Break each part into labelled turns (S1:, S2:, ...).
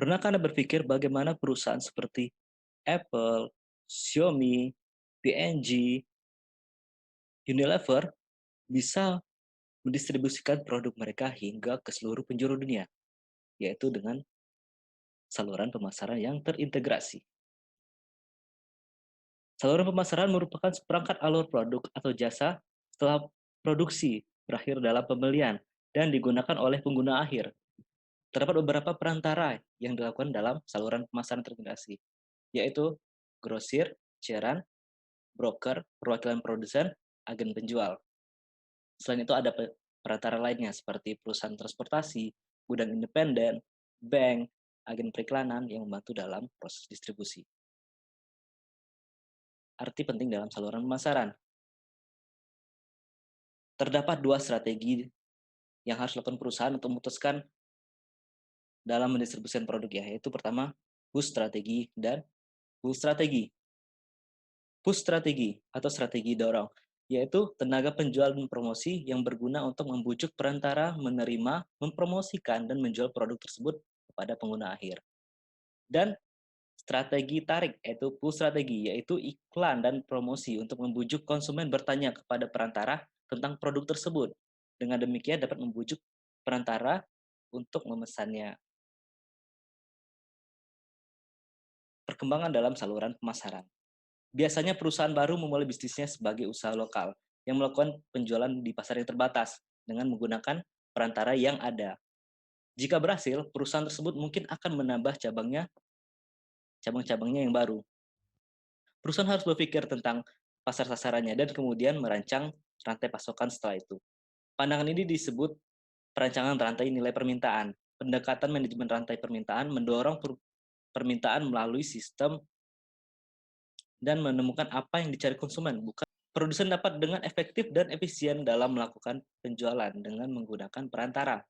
S1: Pernahkah Anda berpikir bagaimana perusahaan seperti Apple, Xiaomi, P&G, Unilever bisa mendistribusikan produk mereka hingga ke seluruh penjuru dunia, yaitu dengan saluran pemasaran yang terintegrasi. Saluran pemasaran merupakan seperangkat alur produk atau jasa setelah produksi berakhir dalam pembelian dan digunakan oleh pengguna akhir. Terdapat beberapa perantara yang dilakukan dalam saluran pemasaran terintegrasi, yaitu grosir, ceran, broker, perwakilan produsen, agen penjual. Selain itu ada perantara lainnya seperti perusahaan transportasi, gudang independen, bank, agen periklanan yang membantu dalam proses distribusi. Arti penting dalam saluran pemasaran. Terdapat dua strategi yang harus dilakukan perusahaan untuk memutuskan dalam mendistribusikan produk ya, yaitu pertama push strategi dan pull strategi. Push strategi atau strategi dorong, yaitu tenaga penjual dan promosi yang berguna untuk membujuk perantara menerima, mempromosikan, dan menjual produk tersebut kepada pengguna akhir. Dan strategi tarik, yaitu pull strategi, yaitu iklan dan promosi untuk membujuk konsumen bertanya kepada perantara tentang produk tersebut. Dengan demikian dapat membujuk perantara untuk memesannya. Perkembangan dalam saluran pemasaran. Biasanya perusahaan baru memulai bisnisnya sebagai usaha lokal yang melakukan penjualan di pasar yang terbatas dengan menggunakan perantara yang ada. Jika berhasil, perusahaan tersebut mungkin akan menambah cabang-cabangnya yang baru. Perusahaan harus berpikir tentang pasar sasarannya dan kemudian merancang rantai pasokan setelah itu. Pandangan ini disebut perancangan rantai nilai permintaan. Pendekatan manajemen rantai permintaan mendorong permintaan melalui sistem dan menemukan apa yang dicari konsumen, bukan produsen dapat dengan efektif dan efisien dalam melakukan penjualan dengan menggunakan perantara.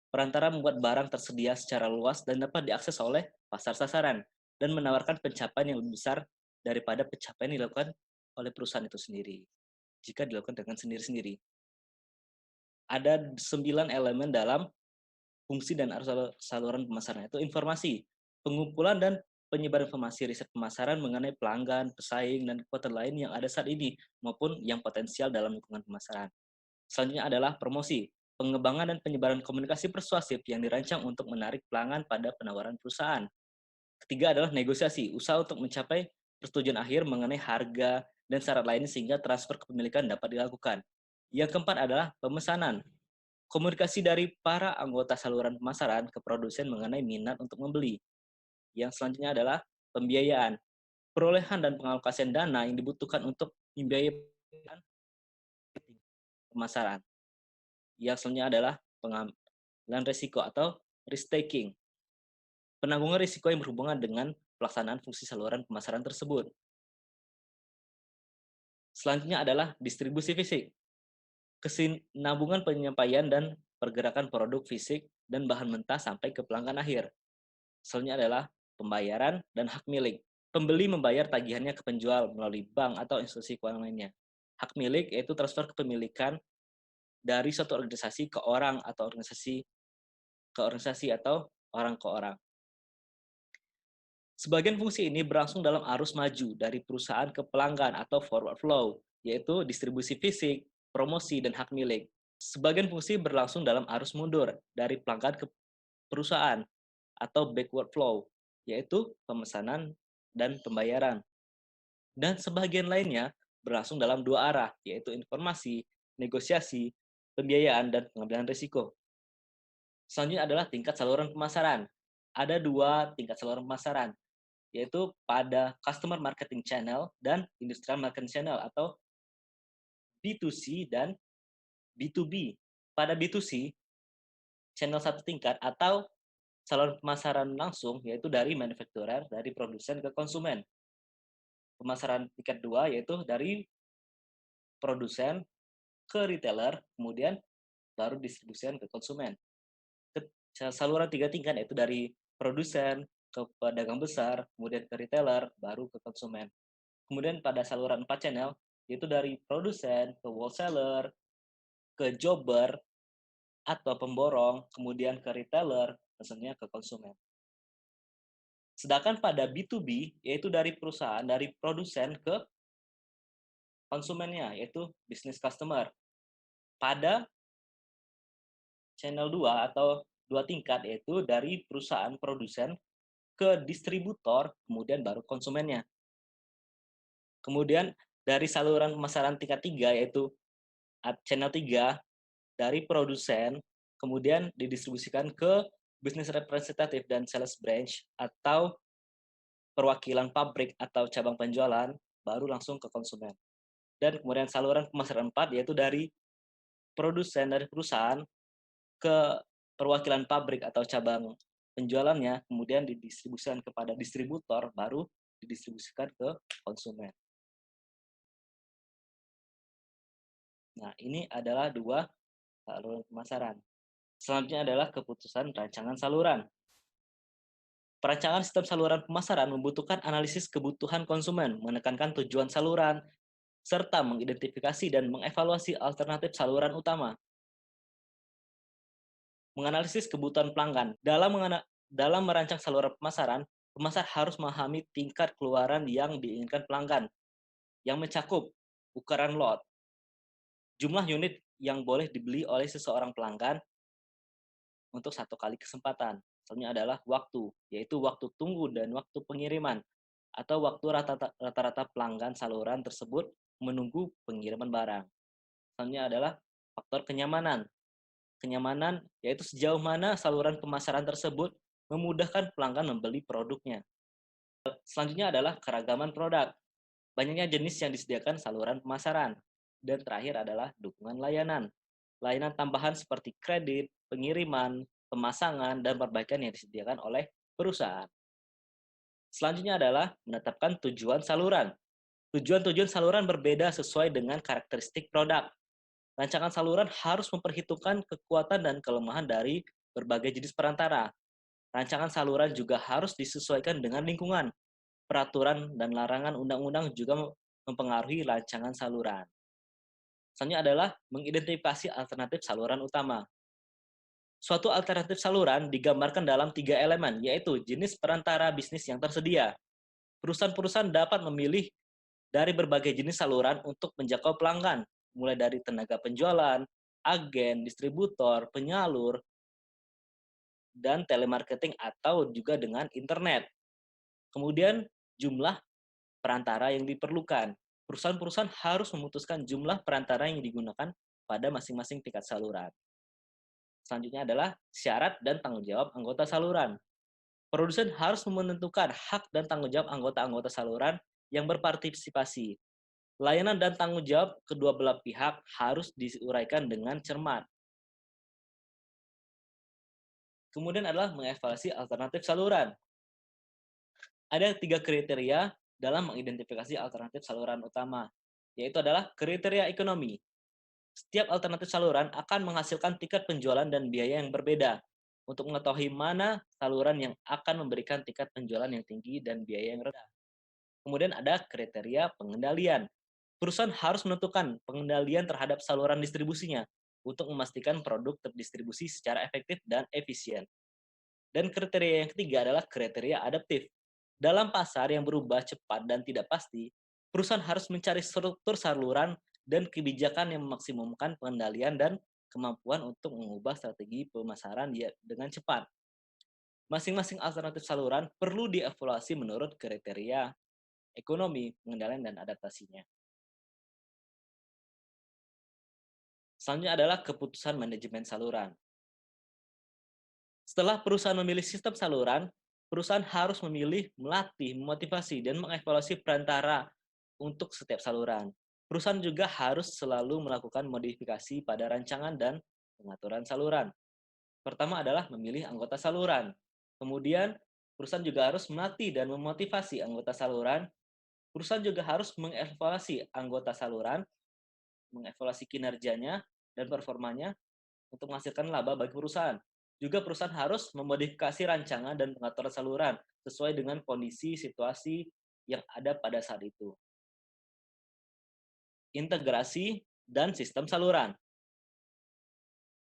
S1: Perantara membuat barang tersedia secara luas dan dapat diakses oleh pasar sasaran dan menawarkan pencapaian yang lebih besar daripada pencapaian yang dilakukan oleh perusahaan itu sendiri jika dilakukan dengan sendiri-sendiri. Ada 9 elemen dalam fungsi dan arus saluran pemasaran, itu informasi, pengumpulan dan penyebaran informasi riset pemasaran mengenai pelanggan, pesaing, dan kekuatan lain yang ada saat ini maupun yang potensial dalam lingkungan pemasaran. Selanjutnya adalah promosi, pengembangan dan penyebaran komunikasi persuasif yang dirancang untuk menarik pelanggan pada penawaran perusahaan. Ketiga adalah negosiasi, usaha untuk mencapai persetujuan akhir mengenai harga dan syarat lain sehingga transfer kepemilikan dapat dilakukan. Yang keempat adalah pemesanan, komunikasi dari para anggota saluran pemasaran ke produsen mengenai minat untuk membeli. Yang selanjutnya adalah pembiayaan, perolehan dan pengalokasian dana yang dibutuhkan untuk membiayai pemasaran. Yang selanjutnya adalah pengambilan risiko atau risk taking, penanggungan risiko yang berhubungan dengan pelaksanaan fungsi saluran pemasaran tersebut. Selanjutnya adalah distribusi fisik, kesinambungan penyampaian dan pergerakan produk fisik dan bahan mentah sampai ke pelanggan akhir. Selanjutnya adalah pembayaran dan hak milik. Pembeli membayar tagihannya ke penjual melalui bank atau institusi keuangan lainnya. Hak milik yaitu transfer kepemilikan dari suatu organisasi ke orang atau organisasi atau orang ke orang. Sebagian fungsi ini berlangsung dalam arus maju dari perusahaan ke pelanggan atau forward flow, yaitu distribusi fisik, promosi, dan hak milik. Sebagian fungsi berlangsung dalam arus mundur dari pelanggan ke perusahaan atau backward flow, yaitu pemesanan dan pembayaran. Dan sebagian lainnya berlangsung dalam dua arah, yaitu informasi, negosiasi, pembiayaan, dan pengambilan risiko. Selanjutnya adalah tingkat saluran pemasaran. Ada dua tingkat saluran pemasaran, yaitu pada Customer Marketing Channel dan Industrial Marketing Channel atau B2C dan B2B. Pada B2C, channel satu tingkat atau saluran pemasaran langsung, yaitu dari manufacturer, dari produsen ke konsumen. Pemasaran tingkat dua, yaitu dari produsen ke retailer, kemudian baru distribusikan ke konsumen. Saluran tiga tingkat, yaitu dari produsen ke pedagang besar, kemudian ke retailer, baru ke konsumen. Kemudian pada saluran 4 channel, yaitu dari produsen ke wholesaler, ke jobber atau pemborong, kemudian ke retailer, maksudnya ke konsumen. Sedangkan pada B2B, yaitu dari perusahaan, dari produsen ke konsumennya, yaitu business customer. Pada channel 2 atau dua tingkat, yaitu dari perusahaan produsen ke distributor, kemudian baru konsumennya. Kemudian dari saluran pemasaran tingkat 3, yaitu channel 3 dari produsen, kemudian didistribusikan ke business representative dan sales branch atau perwakilan pabrik atau cabang penjualan, baru langsung ke konsumen. Dan kemudian saluran pemasaran 4 yaitu dari produsen, dari perusahaan ke perwakilan pabrik atau cabang penjualannya, kemudian didistribusikan kepada distributor, baru didistribusikan ke konsumen. Nah, ini adalah dua saluran pemasaran. Selanjutnya adalah keputusan rancangan saluran. Perancangan sistem saluran pemasaran membutuhkan analisis kebutuhan konsumen, menekankan tujuan saluran, serta mengidentifikasi dan mengevaluasi alternatif saluran utama. Menganalisis kebutuhan pelanggan. Dalam merancang saluran pemasaran, pemasar harus memahami tingkat keluaran yang diinginkan pelanggan, yang mencakup ukuran lot, jumlah unit yang boleh dibeli oleh seseorang pelanggan untuk satu kali kesempatan. Misalnya adalah waktu, yaitu waktu tunggu dan waktu pengiriman, atau waktu rata-rata pelanggan saluran tersebut menunggu pengiriman barang. Misalnya adalah faktor kenyamanan. Kenyamanan yaitu sejauh mana saluran pemasaran tersebut memudahkan pelanggan membeli produknya. Selanjutnya adalah keragaman produk. Banyaknya jenis yang disediakan saluran pemasaran. Dan terakhir adalah dukungan layanan. Layanan tambahan seperti kredit, pengiriman, pemasangan, dan perbaikan yang disediakan oleh perusahaan. Selanjutnya adalah menetapkan tujuan saluran. Tujuan-tujuan saluran berbeda sesuai dengan karakteristik produk. Rancangan saluran harus memperhitungkan kekuatan dan kelemahan dari berbagai jenis perantara. Rancangan saluran juga harus disesuaikan dengan lingkungan. Peraturan dan larangan undang-undang juga mempengaruhi rancangan saluran. Selanjutnya adalah mengidentifikasi alternatif saluran utama. Suatu alternatif saluran digambarkan dalam 3 elemen, yaitu jenis perantara bisnis yang tersedia. Perusahaan-perusahaan dapat memilih dari berbagai jenis saluran untuk menjangkau pelanggan, mulai dari tenaga penjualan, agen, distributor, penyalur, dan telemarketing atau juga dengan internet. Kemudian jumlah perantara yang diperlukan. Perusahaan-perusahaan harus memutuskan jumlah perantara yang digunakan pada masing-masing tingkat saluran. Selanjutnya adalah syarat dan tanggung jawab anggota saluran. Produsen harus menentukan hak dan tanggung jawab anggota-anggota saluran yang berpartisipasi. Layanan dan tanggung jawab kedua belah pihak harus diuraikan dengan cermat. Kemudian adalah mengevaluasi alternatif saluran. Ada 3 kriteria dalam mengidentifikasi alternatif saluran utama, yaitu adalah kriteria ekonomi. Setiap alternatif saluran akan menghasilkan tingkat penjualan dan biaya yang berbeda. Untuk mengetahui mana saluran yang akan memberikan tingkat penjualan yang tinggi dan biaya yang rendah. Kemudian ada kriteria pengendalian. Perusahaan harus menentukan pengendalian terhadap saluran distribusinya untuk memastikan produk terdistribusi secara efektif dan efisien. Dan kriteria yang ketiga adalah kriteria adaptif. Dalam pasar yang berubah cepat dan tidak pasti, perusahaan harus mencari struktur saluran dan kebijakan yang memaksimumkan pengendalian dan kemampuan untuk mengubah strategi pemasaran dengan cepat. Masing-masing alternatif saluran perlu dievaluasi menurut kriteria ekonomi, pengendalian, dan adaptasinya. Selanjutnya adalah keputusan manajemen saluran. Setelah perusahaan memilih sistem saluran, perusahaan harus memilih, melatih, memotivasi, dan mengevaluasi perantara untuk setiap saluran. Perusahaan juga harus selalu melakukan modifikasi pada rancangan dan pengaturan saluran. Pertama adalah memilih anggota saluran. Kemudian, perusahaan juga harus melatih dan memotivasi anggota saluran. Perusahaan juga harus mengevaluasi anggota saluran, mengevaluasi kinerjanya dan performanya untuk menghasilkan laba bagi perusahaan. Juga perusahaan harus memodifikasi rancangan dan pengaturan saluran sesuai dengan kondisi situasi yang ada pada saat itu. Integrasi dan sistem saluran.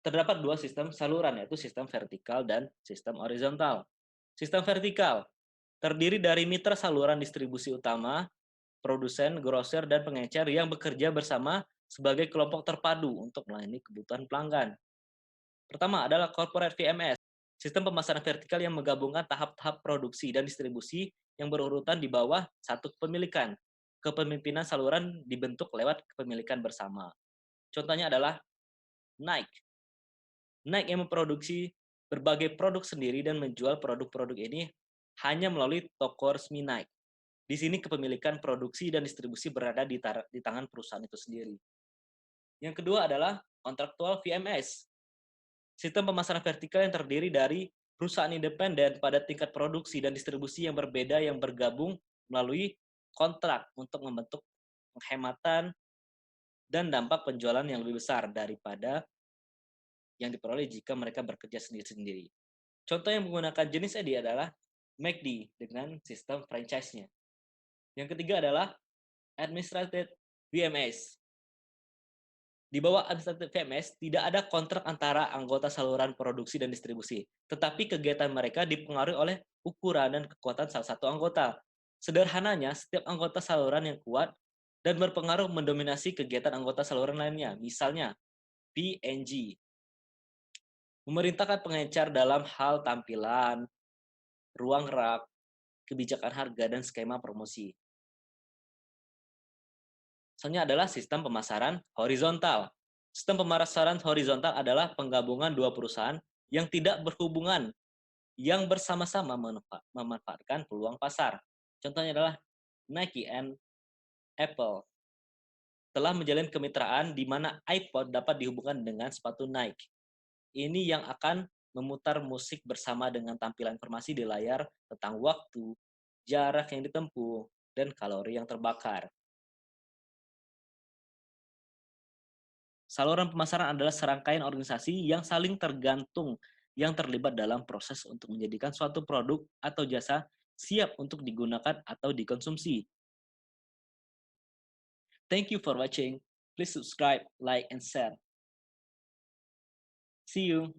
S1: Terdapat dua sistem saluran, yaitu sistem vertikal dan sistem horizontal. Sistem vertikal terdiri dari mitra saluran distribusi utama, produsen, grosir, dan pengecer yang bekerja bersama sebagai kelompok terpadu untuk melayani kebutuhan pelanggan. Pertama adalah corporate VMS, sistem pemasaran vertikal yang menggabungkan tahap-tahap produksi dan distribusi yang berurutan di bawah satu kepemilikan. Kepemimpinan saluran dibentuk lewat kepemilikan bersama. Contohnya adalah Nike. Nike yang memproduksi berbagai produk sendiri dan menjual produk-produk ini hanya melalui toko resmi Nike. Di sini kepemilikan produksi dan distribusi berada di tangan perusahaan itu sendiri. Yang kedua adalah kontraktual VMS, sistem pemasaran vertikal yang terdiri dari perusahaan independen pada tingkat produksi dan distribusi yang berbeda yang bergabung melalui kontrak untuk membentuk penghematan dan dampak penjualan yang lebih besar daripada yang diperoleh jika mereka bekerja sendiri-sendiri. Contoh yang menggunakan jenis EDI adalah McD dengan sistem franchise-nya. Yang ketiga adalah Administrative VMS. Di bawah Administrative VMS, tidak ada kontrak antara anggota saluran produksi dan distribusi, tetapi kegiatan mereka dipengaruhi oleh ukuran dan kekuatan salah satu anggota. Sederhananya, setiap anggota saluran yang kuat dan berpengaruh mendominasi kegiatan anggota saluran lainnya, misalnya PNG. Memerintahkan pengecar dalam hal tampilan, ruang rak, kebijakan harga, dan skema promosi. Selanjutnya adalah sistem pemasaran horizontal. Sistem pemasaran horizontal adalah penggabungan dua perusahaan yang tidak berhubungan, yang bersama-sama memanfaatkan peluang pasar. Contohnya adalah Nike and Apple telah menjalin kemitraan di mana iPod dapat dihubungkan dengan sepatu Nike. Ini yang akan memutar musik bersama dengan tampilan informasi di layar tentang waktu, jarak yang ditempuh, dan kalori yang terbakar. Saluran pemasaran adalah serangkaian organisasi yang saling tergantung yang terlibat dalam proses untuk menjadikan suatu produk atau jasa siap untuk digunakan atau dikonsumsi. Thank you for watching. Please subscribe, like, and share. See you.